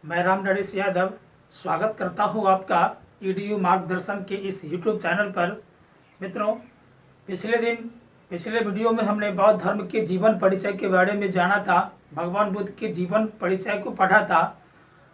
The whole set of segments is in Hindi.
मैं राम नरेश यादव स्वागत करता हूं आपका ईडीयू मार्गदर्शन के इस यूट्यूब चैनल पर। मित्रों, पिछले वीडियो में हमने बौद्ध धर्म के जीवन परिचय के बारे में जाना था, भगवान बुद्ध के जीवन परिचय को पढ़ा था।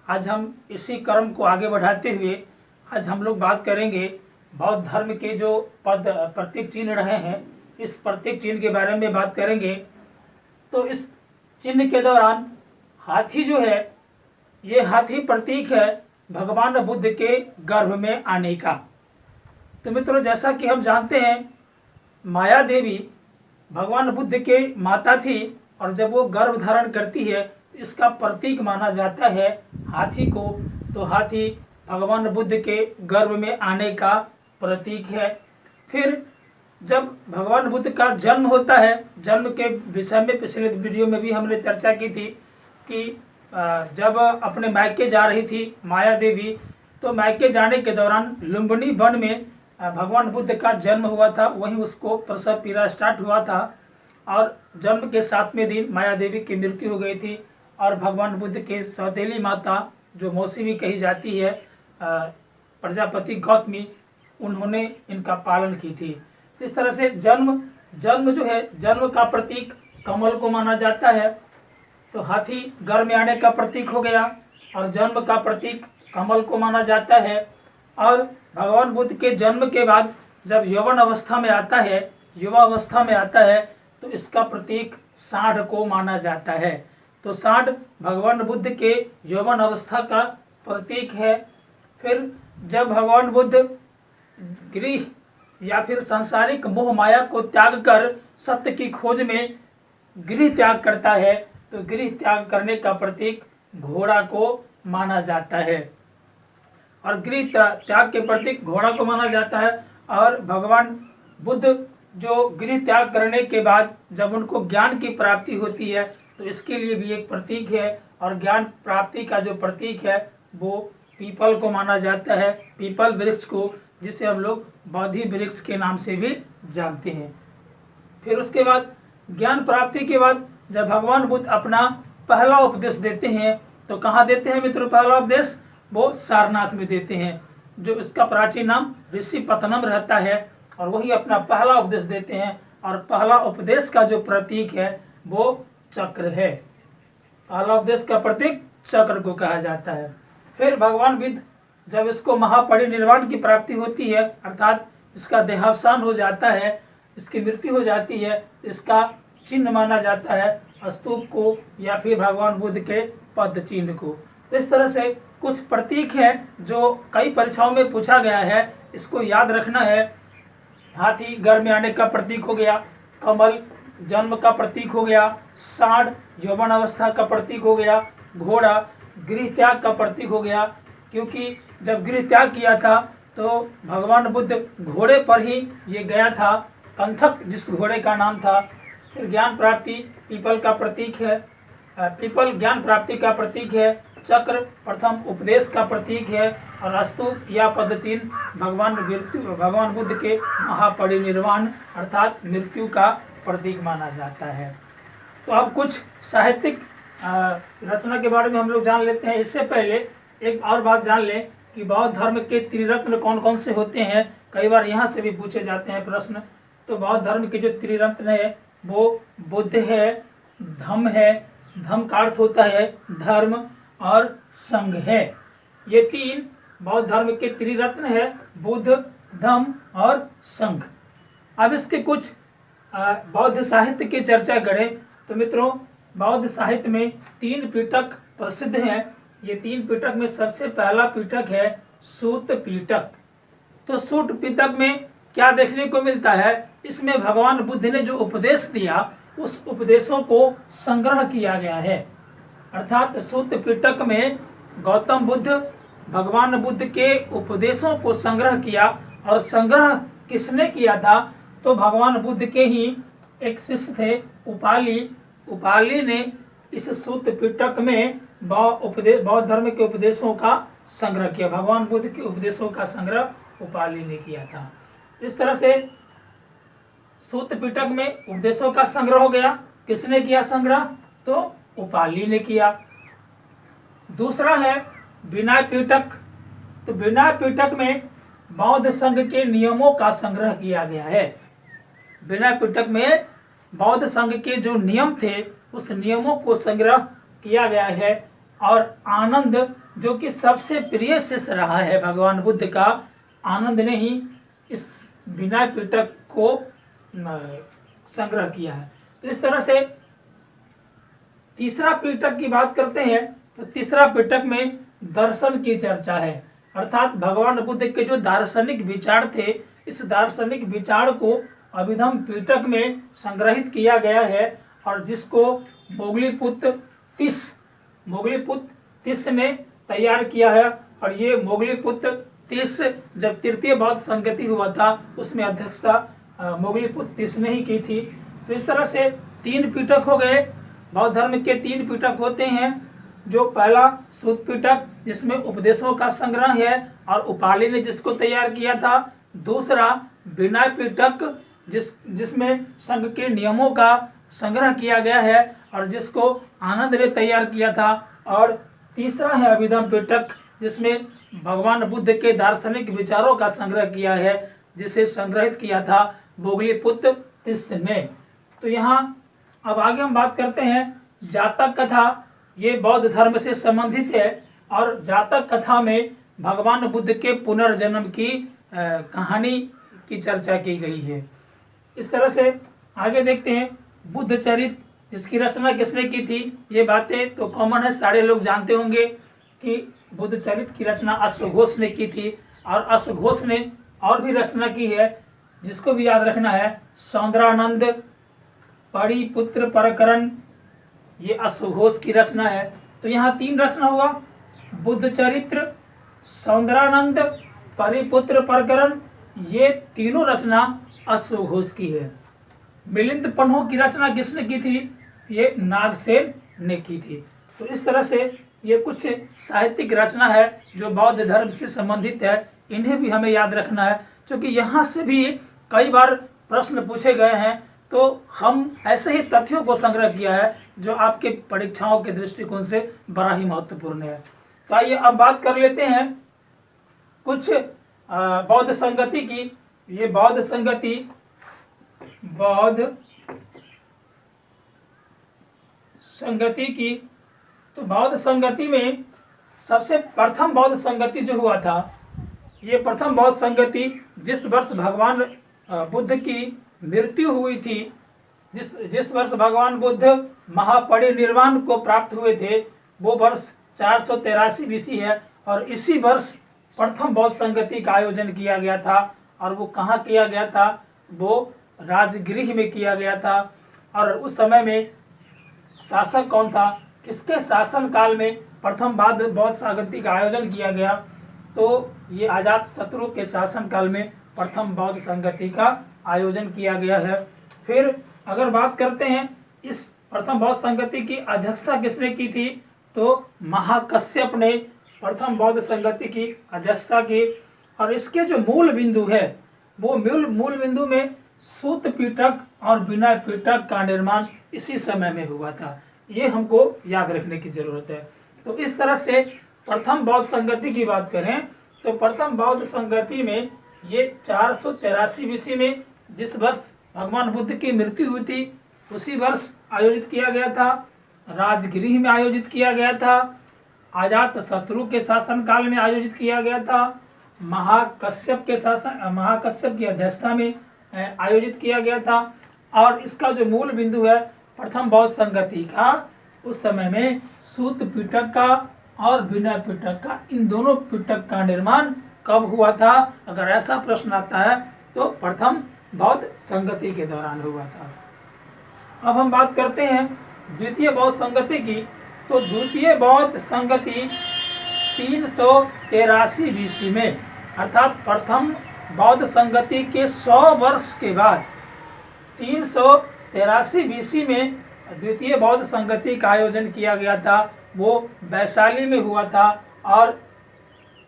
आज हम इसी क्रम को आगे बढ़ाते हुए आज हम लोग बात करेंगे बौद्ध धर्म के जो प्रतीक चिन्ह रहे हैं, इस प्रतीक चिन्ह के बारे में बात करेंगे। तो इस चिन्ह के दौरान हाथी जो है, ये हाथी प्रतीक है भगवान बुद्ध के गर्भ में आने का। तो मित्रों, जैसा कि हम जानते हैं, माया देवी भगवान बुद्ध के माता थी और जब वो गर्भ धारण करती है इसका प्रतीक माना जाता है हाथी को। तो हाथी भगवान बुद्ध के गर्भ में आने का प्रतीक है। फिर जब भगवान बुद्ध का जन्म होता है, जन्म के विषय में पिछले वीडियो में भी हमने चर्चा की थी कि जब अपने मायके जा रही थी माया देवी, तो मायके जाने के दौरान लुम्बिनी वन में भगवान बुद्ध का जन्म हुआ था। वहीं उसको प्रसव पीड़ा स्टार्ट हुआ था और जन्म के 7वें दिन माया देवी की मृत्यु हो गई थी और भगवान बुद्ध के सौतेली माता, जो मौसी भी कही जाती है, प्रजापति गौतमी, उन्होंने इनका पालन की थी। इस तरह से जन्म जो है, जन्म का प्रतीक कमल को माना जाता है। तो हाथी गर्भ में आने का प्रतीक हो गया और जन्म का प्रतीक कमल को माना जाता है। और भगवान बुद्ध के जन्म के बाद जब यौवन अवस्था में आता है, युवा अवस्था में आता है, तो इसका प्रतीक सांड को माना जाता है। तो सांड भगवान बुद्ध के यौवन अवस्था का प्रतीक है। फिर जब भगवान बुद्ध गृह या फिर सांसारिक मोह माया को त्याग कर सत्य की खोज में गृह त्याग करता है, तो गृह त्याग करने का प्रतीक घोड़ा को माना जाता है और गृह त्याग के प्रतीक घोड़ा को माना जाता है। और भगवान बुद्ध जो गृह त्याग करने के बाद जब उनको ज्ञान की प्राप्ति होती है, तो इसके लिए भी एक प्रतीक है। और ज्ञान प्राप्ति का जो प्रतीक है वो पीपल को माना जाता है, पीपल वृक्ष को, जिसे हम लोग बोधि वृक्ष के नाम से भी जानते हैं। फिर उसके बाद ज्ञान प्राप्ति के बाद जब भगवान बुद्ध अपना पहला उपदेश देते हैं, तो कहाँ देते हैं मित्रों पहला उपदेश? वो सारनाथ में देते हैं, जो इसका प्राचीन नाम ऋषिपतनम रहता है। और वही अपना पहला उपदेश देते हैं और पहला उपदेश का जो प्रतीक है वो चक्र है। पहला उपदेश का प्रतीक चक्र को कहा जाता है। फिर भगवान बुद्ध जब इसको महापरिनिर्वाण की प्राप्ति होती है, अर्थात इसका देहावसान हो जाता है, इसकी मृत्यु हो जाती है, इसका चिन्ह माना जाता है स्तूप को या फिर भगवान बुद्ध के पद चिन्ह को। तो इस तरह से कुछ प्रतीक हैं जो कई परीक्षाओं में पूछा गया है, इसको याद रखना है। हाथी गर्भ में आने का प्रतीक हो गया, कमल जन्म का प्रतीक हो गया, सांड यौवन अवस्था का प्रतीक हो गया, घोड़ा गृह त्याग का प्रतीक हो गया, क्योंकि जब गृह त्याग किया था तो भगवान बुद्ध घोड़े पर ही ये गया था, कंथक जिस घोड़े का नाम था। फिर ज्ञान प्राप्ति पीपल का प्रतीक है, पीपल ज्ञान प्राप्ति का प्रतीक है, चक्र प्रथम उपदेश का प्रतीक है और स्तूप या पदचिन्ह भगवान बुद्ध के महापरिनिर्वाण अर्थात मृत्यु का प्रतीक माना जाता है। तो अब कुछ साहित्यिक रचना के बारे में हम लोग जान लेते हैं। इससे पहले एक और बात जान लें कि बौद्ध धर्म के त्रिरत्न कौन कौन से होते हैं। कई बार यहाँ से भी पूछे जाते हैं प्रश्न। तो बौद्ध धर्म के जो त्रिरत्न है वो बुद्ध है, धम्म है, धम्म का अर्थ होता है धर्म, और संघ है। ये तीन बौद्ध धर्म के त्रिरत्न है, बुद्ध, धम्म और संघ। अब इसके कुछ बौद्ध साहित्य की चर्चा करें तो मित्रों, बौद्ध साहित्य में 3 पिटक प्रसिद्ध हैं। ये 3 पिटक में सबसे पहला पिटक है सूत पिटक। तो सूत पिटक में क्या देखने को मिलता है? इसमें भगवान बुद्ध ने जो उपदेश दिया उस उपदेशों को संग्रह किया गया है। अर्थात सूत पिटक में गौतम बुद्ध भगवान बुद्ध के उपदेशों को संग्रह किया। और संग्रह किसने किया था? तो भगवान बुद्ध के ही एक शिष्य थे उपाली। उपाली ने इस सूत पिटक में बौद्ध धर्म के उपदेशों का संग्रह किया। भगवान बुद्ध के उपदेशों का संग्रह उपाली ने किया था। इस तरह से सूत पिटक में उपदेशों का संग्रह हो गया। किसने किया संग्रह? तो उपाली ने किया। दूसरा है विनय पिटक। तो विनय पिटक में बौद्ध संघ के नियमों का संग्रह किया गया है। विनय पिटक में बौद्ध संघ के जो नियम थे उस नियमों को संग्रह किया गया है। और आनंद जो कि सबसे प्रिय शिष्य रहा है भगवान बुद्ध का, आनंद ने ही इस विनय पिटक को संग्रह किया है। तो इस तरह से तीसरा पिटक की बात करते हैं तो तीसरा पिटक में दर्शन की चर्चा है, अर्थात भगवान बुद्ध के जो दार्शनिक विचार थे इस दार्शनिक विचार को अभिधम पिटक में संग्रहित किया गया है और जिसको मोगलीपुत्र तिस्स ने तैयार किया है। और ये मोगलीपुत्र तिस्स जब तृतीय बौद्ध संगति हुआ था उसमें अध्यक्षता मोगलीपुत्र तिस्स ने ही की थी। तो इस तरह से 3 पिटक हो गए। बौद्ध धर्म के 3 पिटक होते हैं। जो पहला सूत पिटक जिसमें उपदेशों का संग्रह है और उपाली ने जिसको तैयार किया था। दूसरा विनय पिटक जिसमें संघ के नियमों का संग्रह किया गया है और जिसको आनंद ने तैयार किया था। और तीसरा है अभिधम पिटक जिसमें भगवान बुद्ध के दार्शनिक विचारों का संग्रह किया है, जिसे संग्रहित किया था मोगलीपुत्र तिस्स ने। तो यहाँ अब आगे हम बात करते हैं जातक कथा। ये बौद्ध धर्म से संबंधित है और जातक कथा में भगवान बुद्ध के पुनर्जन्म की कहानी की चर्चा की गई है। इस तरह से आगे देखते हैं बुद्ध चरित, इसकी रचना किसने की थी। ये बातें तो कॉमन है, सारे लोग जानते होंगे कि बुद्ध चरित की रचना अश्वघोष ने की थी। और अश्वघोष ने और भी रचना की है जिसको भी याद रखना है। सौंदरानंद, परिपुत्र परकरण, ये अश्वघोष की रचना है। तो यहाँ 3 रचना हुआ, बुद्ध चरित्र, सौंदरानंद, परिपुत्र परकरण, ये तीनों रचना अश्वघोष की है। मिलिंद पन्हो की रचना किसने की थी, ये नागसेन ने की थी। तो इस तरह से ये कुछ साहित्यिक रचना है जो बौद्ध धर्म से संबंधित है, इन्हें भी हमें याद रखना है क्योंकि यहाँ से भी कई बार प्रश्न पूछे गए हैं। तो हम ऐसे ही तथ्यों को संग्रह किया है जो आपके परीक्षाओं के दृष्टिकोण से बड़ा ही महत्वपूर्ण है। तो आइए अब बात कर लेते हैं कुछ बौद्ध संगति की। ये बौद्ध संगति की, तो बौद्ध संगति में सबसे प्रथम बौद्ध संगति जो हुआ था, ये प्रथम बौद्ध संगति जिस वर्ष भगवान बुद्ध की मृत्यु हुई थी, जिस वर्ष भगवान बुद्ध महापरिनिर्वाण को प्राप्त हुए थे, वो वर्ष 483 BC है। और इसी वर्ष प्रथम बौद्ध संगति का आयोजन किया गया था। और वो कहाँ किया गया था, वो राजगृह में किया गया था। और उस समय में शासक कौन था, किसके शासन काल में प्रथम बौद्ध संगति का आयोजन किया गया, तो ये अजातशत्रु के शासन काल में प्रथम बौद्ध संगति का आयोजन किया गया है। फिर अगर बात करते हैं इस प्रथम बौद्ध संगति की अध्यक्षता किसने की थी, तो महाकश्यप ने प्रथम बौद्ध संगति की अध्यक्षता की। और इसके जो मूल बिंदु है वो मूल बिंदु में सूत पिटक और विनय पिटक का निर्माण इसी समय में हुआ था। ये हमको याद रखने की जरूरत है। तो इस तरह से प्रथम बौद्ध संगति की बात करें तो प्रथम बौद्ध संगति में ये 483 BC में जिस वर्ष भगवान बुद्ध की मृत्यु हुई थी उसी वर्ष आयोजित किया गया था। राजगृह में आयोजित किया गया था। अजातशत्रु के शासन काल में आयोजित किया गया था। महाकश्यप की अध्यक्षता में आयोजित किया गया था। और इसका जो मूल बिंदु है प्रथम बौद्ध संगति का, उस समय में सूत पिटक का और विनय पिटक का, इन दोनों पिटक का निर्माण कब हुआ था, अगर ऐसा प्रश्न आता है तो प्रथम बौद्ध संगति के दौरान हुआ था। अब हम बात करते हैं द्वितीय बौद्ध संगति की। तो द्वितीय बौद्ध संगति 383 BC में, अर्थात प्रथम बौद्ध संगति के 100 वर्ष के बाद 383 BC में द्वितीय बौद्ध संगति का आयोजन किया गया था। वो वैशाली में हुआ था और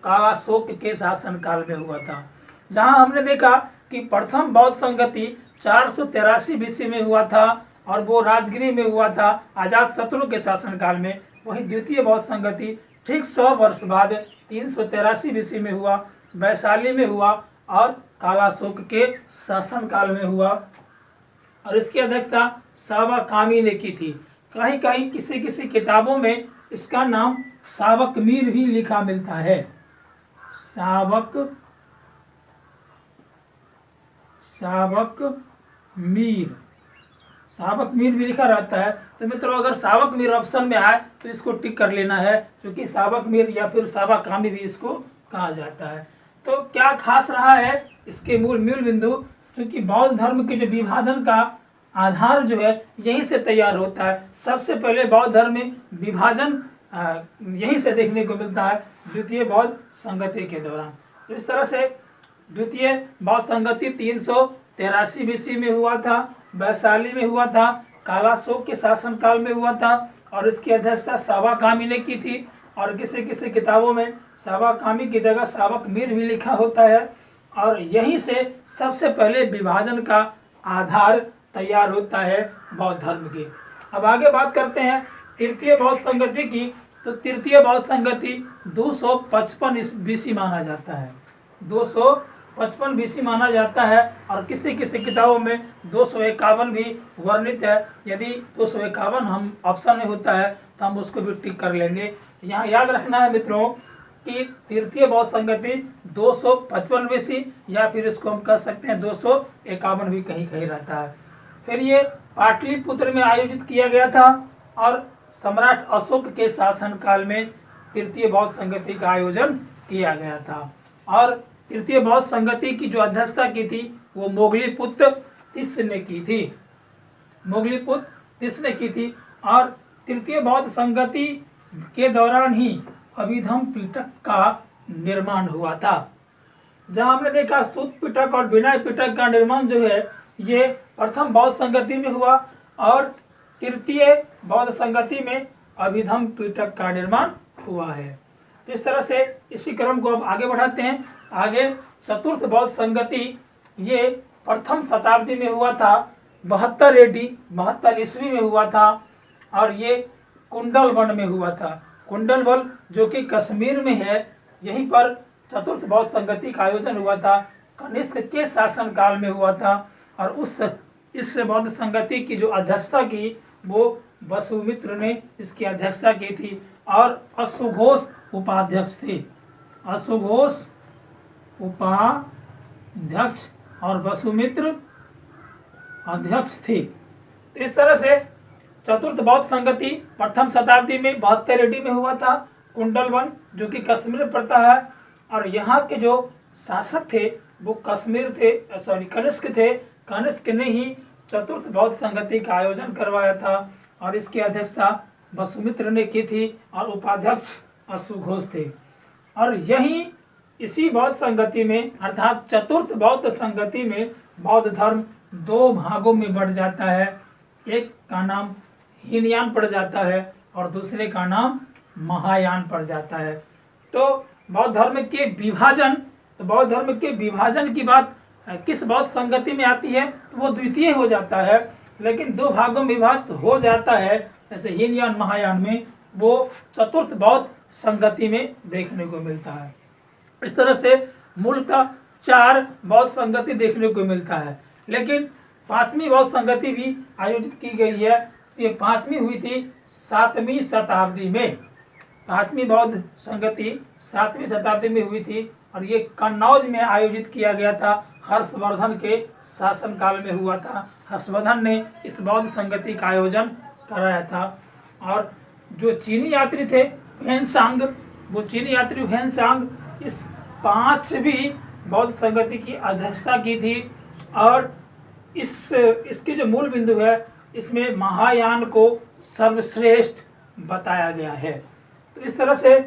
कालाशोक के शासन काल में हुआ था। जहां हमने देखा कि प्रथम बौद्ध संगति 483 BC में हुआ था और वो राजगृह में हुआ था अजातशत्रु के शासन काल में। वहीं द्वितीय बौद्ध संगति ठीक 100 वर्ष बाद 383 BC में हुआ, वैशाली में हुआ और कालाशोक के शासन काल में हुआ। और इसकी अध्यक्षता सावकामी ने की थी। कहीं कहीं किसी किसी किताबों में इसका नाम सावक मीर भी लिखा मिलता है। सावक मीर भी लिखा रहता है। तो मित्रों अगर सावक मीर ऑप्शन में आए तो इसको टिक कर लेना है, क्योंकि सावक मीर या फिर सावकामी भी इसको कहा जाता है। तो क्या खास रहा है इसके मूल बिंदु, क्योंकि बौद्ध धर्म के जो विभाजन का आधार जो है यहीं से तैयार होता है। सबसे पहले बौद्ध धर्म में विभाजन यहीं से देखने को मिलता है, द्वितीय बौद्ध संगति के दौरान। तो इस तरह से द्वितीय बौद्ध संगति 383 BC में हुआ था, वैशाली में हुआ था, कालाशोक के शासनकाल में हुआ था और इसकी अध्यक्षता सावकामी ने की थी। और किसी किसी किताबों में सावकामी की जगह सावक मीर भी लिखा होता है। और यहीं से सबसे पहले विभाजन का आधार तैयार होता है बौद्ध धर्म की। अब आगे बात करते हैं तृतीय बौद्ध संगति की। तो तृतीय बौद्ध संगति 255 BC माना जाता है, 255 BC माना जाता है। और किसी किसी किताबों में 251 भी वर्णित है। यदि 251 हम ऑप्शन में होता है तो हम उसको भी टिक कर लेंगे। यहाँ याद रखना है मित्रों कि तृतीय बौद्ध संगति 255 BC या फिर इसको हम कह सकते हैं 251 भी कहीं कहीं रहता है। फिर ये पाटलिपुत्र में आयोजित किया गया था और सम्राट अशोक के शासनकाल में तृतीय बौद्ध संगति का आयोजन किया गया था। और तृतीय बौद्ध संगति की जो अध्यक्षता की थी वो मोगलीपुत्र तिस्स ने की थी, मोगलीपुत्र तिस्स ने की थी। और तृतीय बौद्ध संगति के दौरान ही अभिधम पिटक का निर्माण हुआ था। जहां हमने देखा सूत पिटक और विनय पिटक का निर्माण जो है ये प्रथम बौद्ध संगति में हुआ और तृतीय बौद्ध संगति में अभिधम पिटक का निर्माण हुआ है। तो इस तरह से इसी क्रम को अब आगे बढ़ाते हैं। आगे चतुर्थ बौद्ध संगति ये प्रथम शताब्दी में हुआ था, 72 AD 72 ईस्वी में हुआ था और ये कुंडलवन में हुआ था। कुंडलवन जो कि कश्मीर में है, यहीं पर चतुर्थ बौद्ध संगति का आयोजन हुआ था, कनिष्क के शासन काल में हुआ था। और इस बौद्ध संगति की जो अध्यक्षता की वो वसुमित्र ने इसकी अध्यक्षता की थी और अश्वघोष उपाध्यक्ष थे, अश्वघोष उपाध्यक्ष और वसुमित्र अध्यक्ष थे। तो इस तरह से चतुर्थ बौद्ध संगति प्रथम शताब्दी में 72 AD में हुआ था, कुंडलवन जो कि कश्मीर में पड़ता है। और यहाँ के जो शासक थे वो कनिष्क थे। कनिष्क ने ही चतुर्थ बौद्ध संगति का आयोजन करवाया था और इसकी अध्यक्षता वसुमित्र ने की थी और उपाध्यक्ष अश्वघोष थे। और यही इसी बौद्ध संगति में अर्थात चतुर्थ बौद्ध संगति में बौद्ध धर्म 2 भागों में बढ़ जाता है। एक का नाम हीनयान पड़ जाता है और दूसरे का नाम महायान पड़ जाता है। तो बौद्ध धर्म के विभाजन की बात किस बौद्ध संगति में आती है तो वो द्वितीय हो जाता है, लेकिन 2 भागों में विभाजित हो जाता है। जैसे हीनयान महायान में वो चतुर्थ बौद्ध संगति में देखने को मिलता है। इस तरह से मूलतः 4 बौद्ध संगति देखने को मिलता है, लेकिन 5वीं बौद्ध संगति भी आयोजित की गई है। ये 5वीं हुई थी 7वीं शताब्दी में। 5वीं बौद्ध संगति 7वीं शताब्दी में हुई थी और ये कन्नौज में आयोजित किया गया था, हर्षवर्धन के शासनकाल में हुआ था। हर्षवर्धन ने इस बौद्ध संगति का आयोजन कराया था। और जो चीनी यात्री थे ह्वेनसांग, वो चीनी यात्री ह्वेनसांग इस 5वीं बौद्ध संगति की अध्यक्षता की थी। और इसकी जो मूल बिंदु है इसमें महायान को सर्वश्रेष्ठ बताया गया है। तो इस तरह से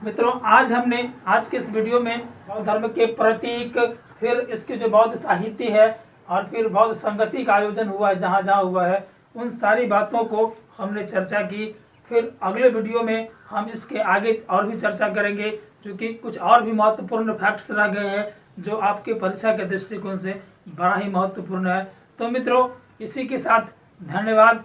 मित्रों आज के इस वीडियो में बौद्ध धर्म के प्रतीक, फिर इसके जो बौद्ध साहित्य है और फिर बौद्ध संगति का आयोजन हुआ है जहाँ जहाँ हुआ है, उन सारी बातों को हमने चर्चा की। फिर अगले वीडियो में हम इसके आगे और भी चर्चा करेंगे, क्योंकि कुछ और भी महत्वपूर्ण फैक्ट्स रह गए हैं जो आपके परीक्षा के दृष्टिकोण से बड़ा ही महत्वपूर्ण है। तो मित्रों इसी के साथ धन्यवाद।